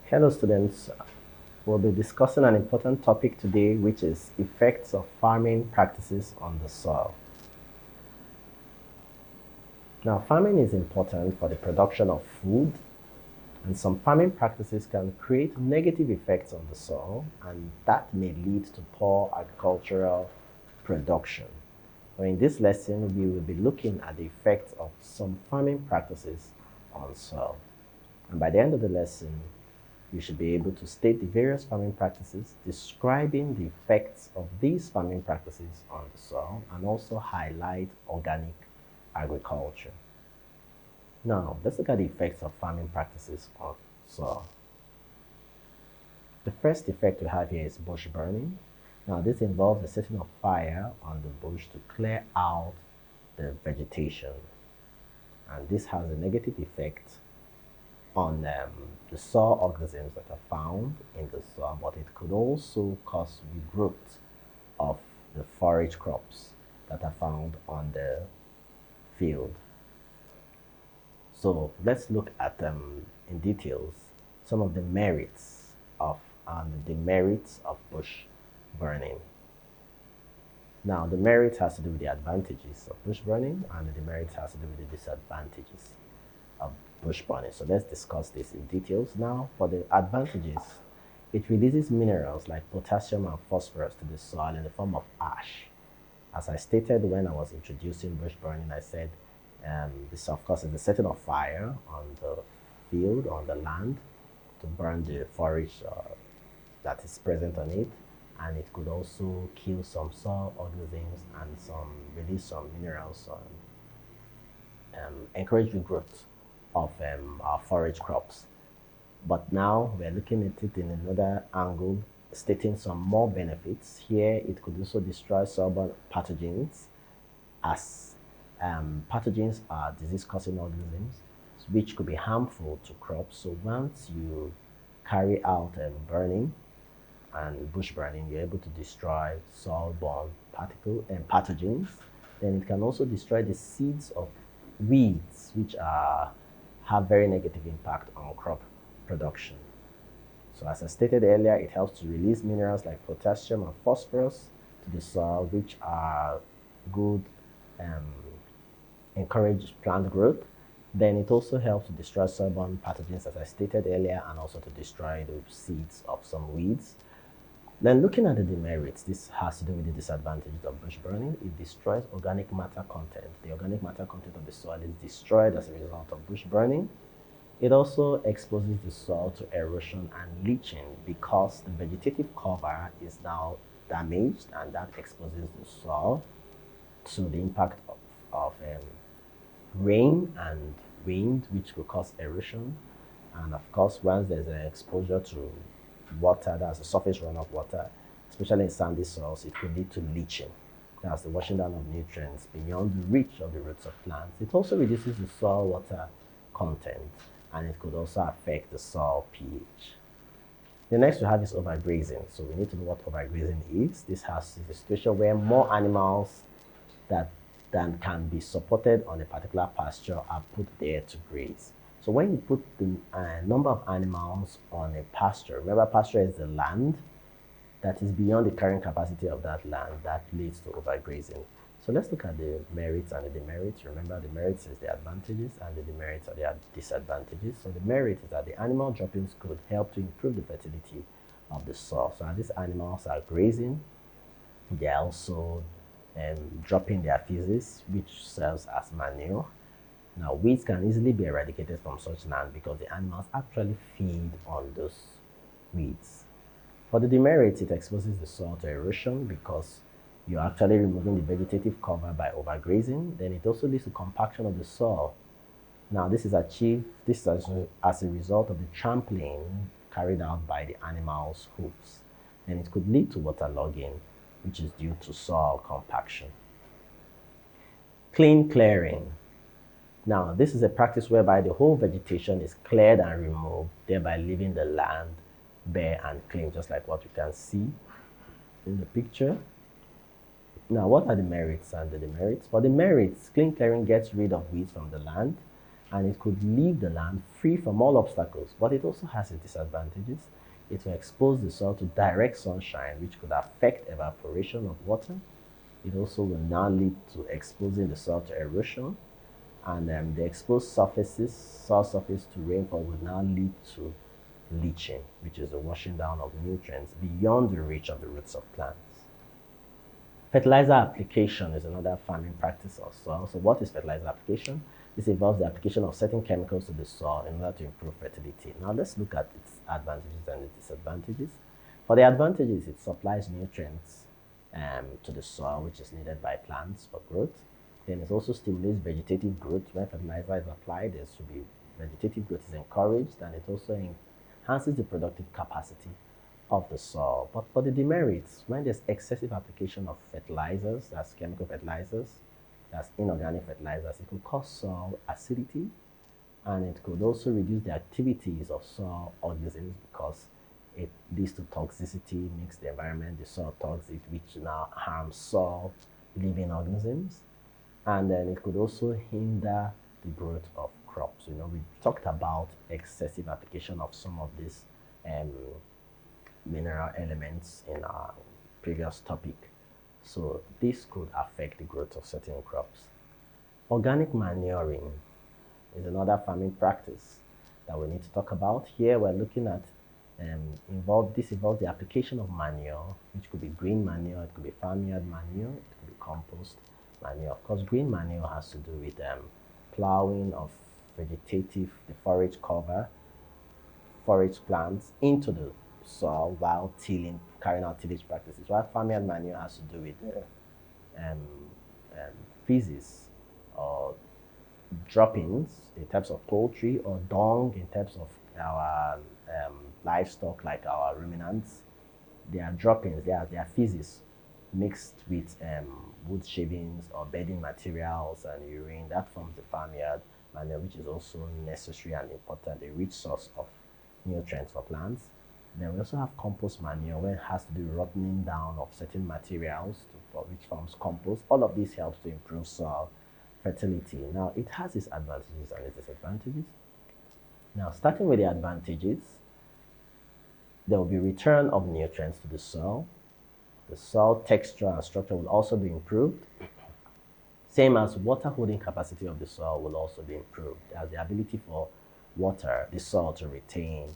Hello students, we'll be discussing an important topic today, which is effects of farming practices on the soil. Now, farming is important for the production of food, and some farming practices can create negative effects on the soil, and that may lead to poor agricultural production. So in this lesson, we will be looking at the effects of some farming practices on soil. And by the end of the lesson, you should be able to state the various farming practices, describing the effects of these farming practices on the soil, and also highlight organic agriculture. Now, let's look at the effects of farming practices on soil. The first effect we have here is bush burning. Now, this involves the setting of fire on the bush to clear out the vegetation. And this has a negative effect on the soil organisms that are found in the soil, but it could also cause regrowth of the forage crops that are found on the field. So let's look at in details some of the merits of and the demerits of bush burning. Now, the merit has to do with the advantages of bush burning, and the demerit has to do with the disadvantages of bush burning. So let's discuss this in details. Now, for the advantages, it releases minerals like potassium and phosphorus to the soil in the form of ash. As I stated when I was introducing bush burning, I said this, of course, is the setting of fire on the field, on the land, to burn the forage that is present on it, and it could also kill some soil organisms and release some minerals, encourage the growth of our forage crops. But now we're looking at it in another angle, stating some more benefits. Here, it could also destroy soil-borne pathogens, as pathogens are disease-causing organisms, which could be harmful to crops. So once you carry out burning and bush burning, you're able to destroy soil-borne pathogens. Then it can also destroy the seeds of weeds, which have very negative impact on crop production. So as I stated earlier, it helps to release minerals like potassium and phosphorus to the soil, which are good, encourage plant growth. Then it also helps to destroy soil-borne pathogens, as I stated earlier, and also to destroy the seeds of some weeds. Then looking at the demerits, this has to do with the disadvantages of bush burning. It destroys organic matter content. The organic matter content of the soil is destroyed as a result of bush burning. It also exposes the soil to erosion and leaching because the vegetative cover is now damaged, and that exposes the soil to the impact of rain and wind, which could cause erosion. And of course, once there's an exposure to water, that's the surface runoff water, especially in sandy soils, it could lead to leaching. That's the washing down of nutrients beyond the reach of the roots of plants. It also reduces the soil water content, and it could also affect the soil pH. The next we have is overgrazing. So we need to know what overgrazing is. This is a situation where more animals than can be supported on a particular pasture are put there to graze. So when you put the number of animals on a pasture, remember pasture is the land that is beyond the carrying capacity of that land, that leads to overgrazing. So let's look at the merits and the demerits. Remember, the merits is the advantages and the demerits are the disadvantages. So the merit is that the animal droppings could help to improve the fertility of the soil. So as these animals are grazing, they are also dropping their feces, which serves as manure. Now, weeds can easily be eradicated from such land because the animals actually feed on those weeds. For the demerits, it exposes the soil to erosion because you're actually removing the vegetative cover by overgrazing. Then it also leads to compaction of the soil. Now, this is achieved as a result of the trampling carried out by the animal's hooves. And it could lead to waterlogging, which is due to soil compaction. Clean clearing. Now, this is a practice whereby the whole vegetation is cleared and removed, thereby leaving the land bare and clean, just like what you can see in the picture. Now, what are the merits and the demerits? For the merits, clean clearing gets rid of weeds from the land. and it could leave the land free from all obstacles. But it also has its disadvantages. It will expose the soil to direct sunshine, which could affect evaporation of water. It also will now lead to exposing the soil to erosion, and the exposed surfaces, soil surface to rainfall will now lead to leaching, which is the washing down of nutrients beyond the reach of the roots of plants. Fertilizer application is another farming practice of soil. So what is fertilizer application? This involves the application of certain chemicals to the soil in order to improve fertility. Now let's look at its advantages and its disadvantages. For the advantages, it supplies nutrients to the soil, which is needed by plants for growth. Then it also stimulates vegetative growth. When fertilizer is applied, there should be vegetative growth is encouraged, and it also enhances the productive capacity of the soil. But for the demerits, when there's excessive application of fertilizers, that's chemical fertilizers, that's inorganic fertilizers, it could cause soil acidity, and it could also reduce the activities of soil organisms because it leads to toxicity, makes the environment, the soil toxic, which now harms soil living organisms. And then it could also hinder the growth of crops. We talked about excessive application of some of these mineral elements in our previous topic. So this could affect the growth of certain crops. Organic manuring is another farming practice that we need to talk about. Here we're looking at involves the application of manure, which could be green manure, it could be farmyard manure, it could be compost manure. Of course, green manure has to do with plowing of the forage cover, forage plants into the soil while carrying out tillage practices. While farmyard manure has to do with feces or droppings in terms of poultry, or dung in terms of our livestock like our ruminants. They are droppings, they are feces mixed with wood shavings or bedding materials and urine. That forms the farmyard manure, which is also necessary and important, a rich source of nutrients for plants. Then we also have compost manure, where it has to do rotting down of certain materials which forms compost. All of this helps to improve soil fertility. Now, it has its advantages and its disadvantages. Now, starting with the advantages, there will be return of nutrients to the soil. The soil texture and structure will also be improved. Same as water holding capacity of the soil will also be improved. There's the ability for the soil to retain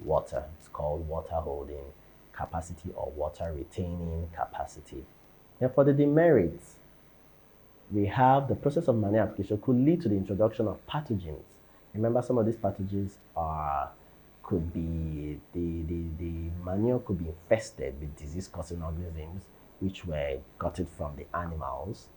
water. It's called water holding capacity or water retaining capacity. And for the demerits, we have the process of manure application could lead to the introduction of pathogens. Remember, some of these pathogens could be the manure could be infested with disease-causing organisms which were gotten from the animals,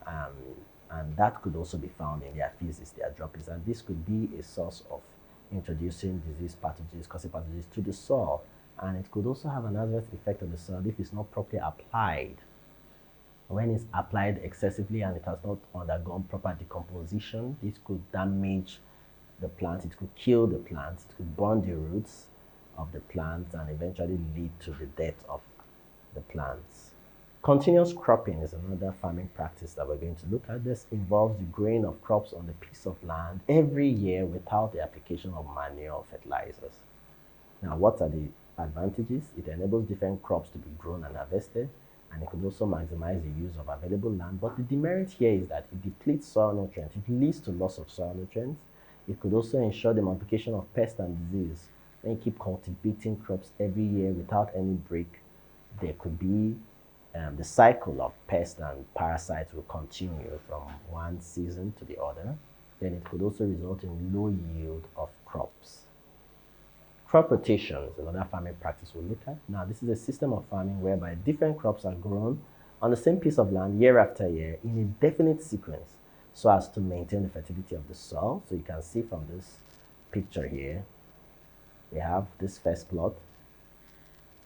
and that could also be found in their feces, their droppings, and this could be a source of introducing causing pathogens to the soil, and it could also have an adverse effect on the soil if it's not properly applied. When it's applied excessively and it has not undergone proper decomposition, this could damage the plant, it could kill the plant, it could burn the roots of the plant and eventually lead to the death of the plants. Continuous cropping is another farming practice that we're going to look at. This involves the growing of crops on a piece of land every year without the application of manure or fertilizers. Now, what are the advantages? It enables different crops to be grown and harvested, and it could also maximize the use of available land. But the demerit here is that it depletes soil nutrients. It leads to loss of soil nutrients. It could also ensure the multiplication of pests and disease. When you keep cultivating crops every year without any break, there could be the cycle of pests and parasites will continue from one season to the other. Then it could also result in low yield of crops. Crop rotation is another farming practice we'll look at. Now, this is a system of farming whereby different crops are grown on the same piece of land year after year in a definite sequence so as to maintain the fertility of the soil. So you can see from this picture here, we have this first plot.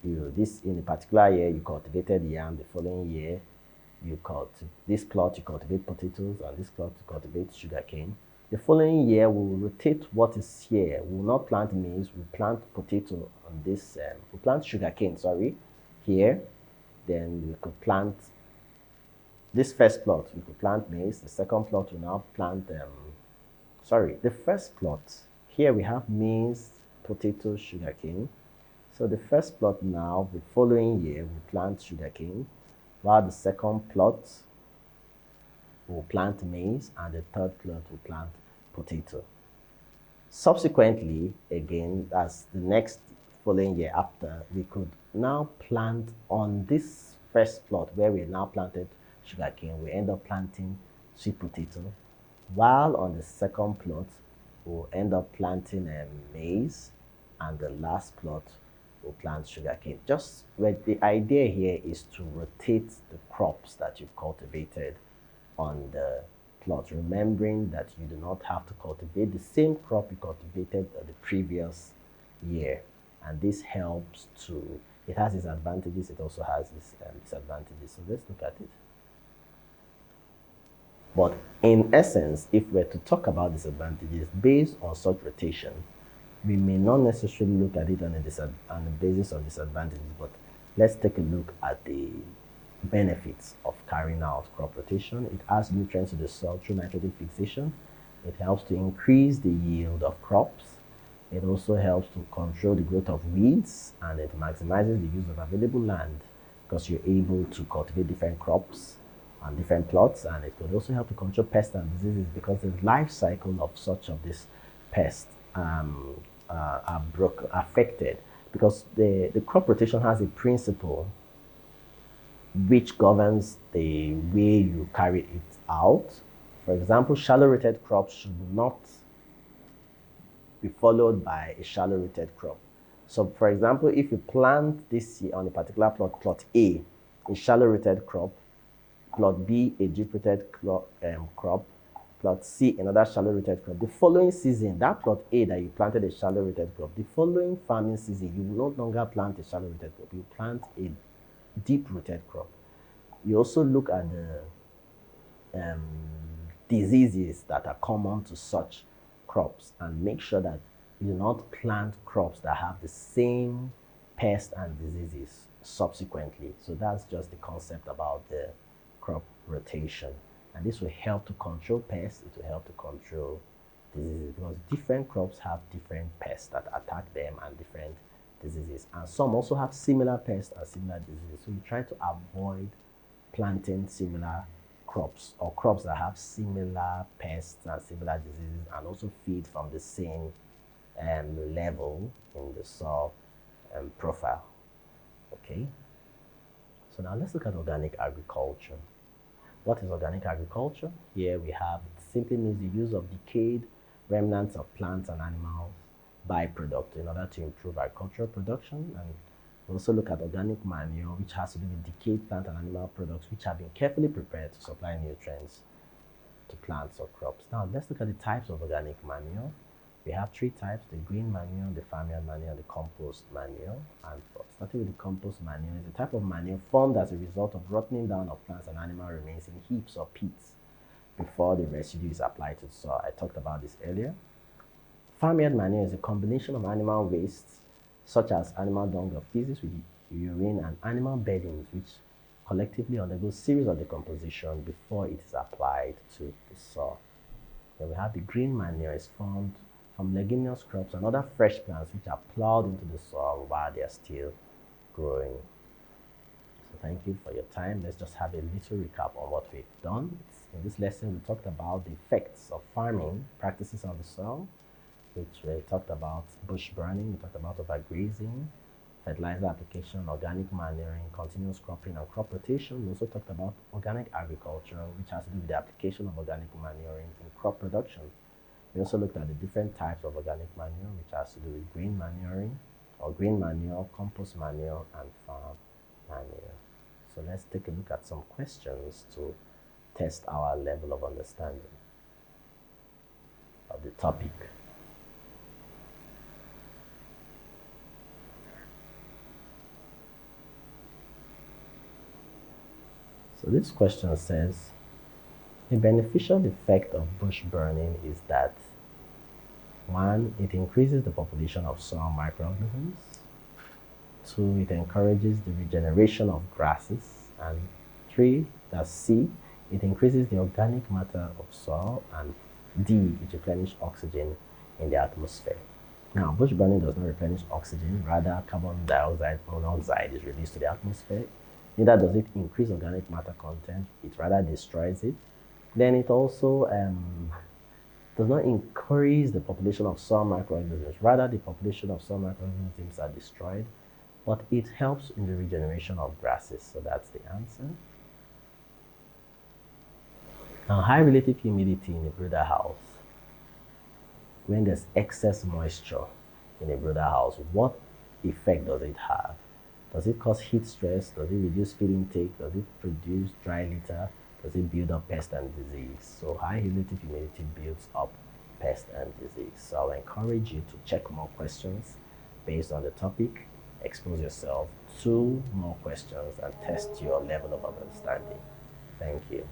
In a particular year, you cultivated yam. The following year, this plot you cultivate potatoes, and this plot you cultivate sugarcane. The following year, we will rotate what is here. We will not plant maize, we plant potato on this, we plant sugarcane, here. Then we could plant this first plot, we could plant maize. The second plot will now plant Sorry, the first plot. Here we have maize, potato, sugarcane. So the first plot now, the following year, we plant sugarcane, while the second plot will plant maize, and the third plot will plant potato. Subsequently, again, as the next following year after, we could now plant on this first plot where we now planted sugarcane, we end up planting sweet potato, while on the second plot, we'll end up planting maize, and the last plot will plant sugarcane. Just where the idea here is to rotate the crops that you've cultivated on the plot, remembering that you do not have to cultivate the same crop you cultivated the previous year. And this helps to, it has its advantages, it also has its disadvantages. So let's look at it. But in essence, if we're to talk about disadvantages based on such rotation, we may not necessarily look at it on the basis of disadvantages, but let's take a look at the benefits of carrying out crop rotation. It adds nutrients to the soil through nitrogen fixation. It helps to increase the yield of crops. It also helps to control the growth of weeds, and it maximizes the use of available land because you're able to cultivate different crops and different plots. And it could also help to control pests and diseases because the life cycle of such of this pest are affected, because the crop rotation has a principle which governs the way you carry it out. For example, shallow rooted crops should not be followed by a shallow rooted crop. So for example, if you plant this year on a particular plot A, a shallow rooted crop, plot B, a deep rooted crop, plot C, another shallow rooted crop, the following season, that plot A that you planted a shallow rooted crop, the following farming season, you will no longer plant a shallow rooted crop, you plant a deep-rooted crop. You also look at the diseases that are common to such crops and make sure that you do not plant crops that have the same pests and diseases subsequently. So that's just the concept about the crop rotation. And this will help to control pests, it will help to control diseases, because different crops have different pests that attack them and different diseases, and some also have similar pests and similar diseases. So you try to avoid planting similar crops or crops that have similar pests and similar diseases and also feed from the same level in the soil profile. Okay, so now let's look at organic agriculture. What is organic agriculture? Here we have, it simply means the use of decayed remnants of plants and animals byproduct in order to improve agricultural production. And we also look at organic manure, which has to do with decayed plant and animal products which have been carefully prepared to supply nutrients to plants or crops. Now let's look at the types of organic manure. We have three types: the green manure, the farmyard manure, and the compost manure. And starting with the compost manure, is a type of manure formed as a result of rotting down of plants and animal remains in heaps or pits before the residue is applied to the soil. I talked about this earlier. Farmyard manure is a combination of animal wastes, such as animal dung or feces, with urine and animal beddings, which collectively undergo a series of decomposition before it is applied to the soil. Then we have the green manure, is formed from leguminous crops and other fresh plants which are plowed into the soil while they are still growing. So thank you for your time. Let's just have a little recap on what we've done. In this lesson, we talked about the effects of farming practices on the soil, which we talked about bush burning, we talked about overgrazing, fertilizer application, organic manuring, continuous cropping, and crop rotation. We also talked about organic agriculture, which has to do with the application of organic manuring in crop production. We also looked at the different types of organic manure, which has to do with green manuring, or green manure, compost manure, and farm manure. So let's take a look at some questions to test our level of understanding of the topic. So this question says, the beneficial effect of bush burning is that 1, it increases the population of soil microorganisms. 2, it encourages the regeneration of grasses. And 3, that's C, it increases the organic matter of soil. And D, it replenishes oxygen in the atmosphere. Now, bush burning does not replenish oxygen, rather carbon dioxide monoxide is released to the atmosphere. Neither does it increase organic matter content, it rather destroys it. Then it also does not increase the population of some microorganisms, rather the population of some microorganisms are destroyed, but it helps in the regeneration of grasses, so that's the answer. Now, high relative humidity in a brooder house. When there's excess moisture in a brooder house, what effect does it have? Does it cause heat stress? Does it reduce feed intake? Does it produce dry litter? Does it build up pest and disease? So high relative humidity builds up pest and disease. So I'll encourage you to check more questions based on the topic, expose yourself to more questions and test your level of understanding. Thank you.